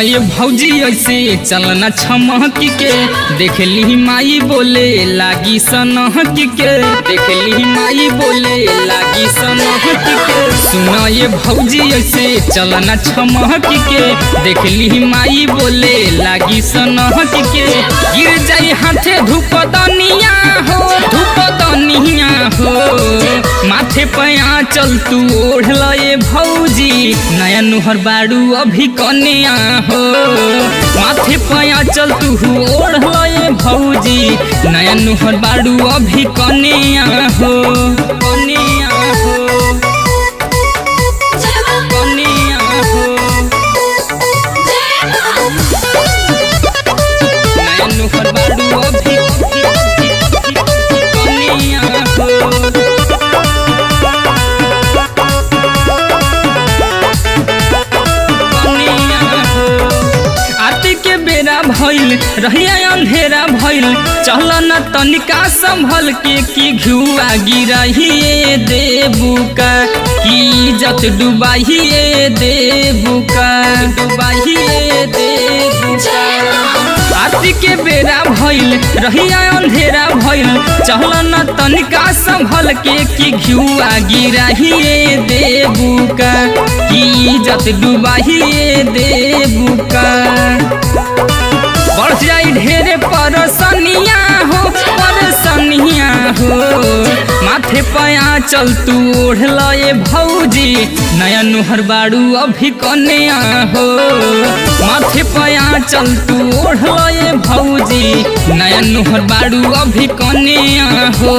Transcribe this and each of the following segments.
ये भौजी ऐसे चलना छमक के देख ली माई बोले लागी सनहक के देख ली माई बोले लागी सनहक के। सुना ये भौजी ऐसे चलना छमक के देख ली माई बोले लागी सनहक के। गिर जाई हाथे धूप दनिया हो धूप दनिया हो माथे पया चल तू ओढ़ल ये भौजी नया नुहर बाड़ू अभी कन्या हो माथे पया चल तू ओढ़ल ये भौजी नया नुहर बाड़ू अभी कन्या हो कन्या हो कन्या हो नया नुहर बाड़ू अभी कन्या हो। भइल रहिया अंधेरा भइल चल न तनिका संभल के कि घुआ गिरहिए देबुका की इज्जत डुबाइए देबुका डुबाइए देबुका। आरती के बेरा भइल रहिया अंधेरा भइल चल न तनिका संभल के कि घुआ गिरहिए देबुका की इज्जत डुबाइए देबुका। बढ़ जाई ढेरे परसनिया हो परसनिया हो माथे पया चल तू ओढ़ल ये भौजी नया नुहर बाड़ू अभी कन्या हो माथे पया चल तू ओढ़ल ये भौजी नया नुहर बाड़ू अभी कन्या हो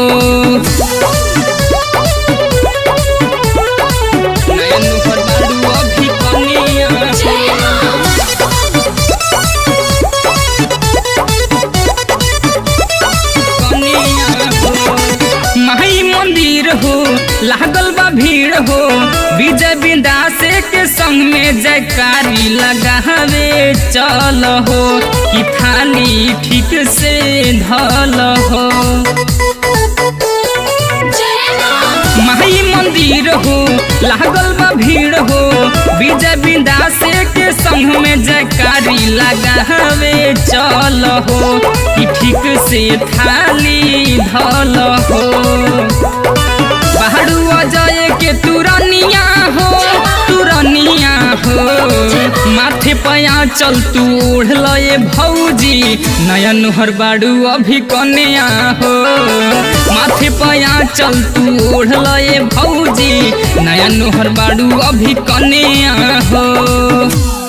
नया नुहर बाड़ू अभी कन्या हो। हो लागल बा भीड़ हो विजय बिंदासे के संग में जयकारी लगावे चल हो कि थाली ठीक से धल हो। माई मंदिर हो लागल बा भीड़ हो विजय बिंदासे के संग में जयकारी लगावे चल हो कि ठीक से थाली धल हो। पहाड़ू अजय के तुरनिया हो तुरनिया हो माथे पया चल तू ओढ़ल ये भौजी नया नुहर बाड़ू अभी कन्या हो माथे पया चल तू ओढ़ल ये भौजी नया नुहर बाड़ू अभी कन्या हो।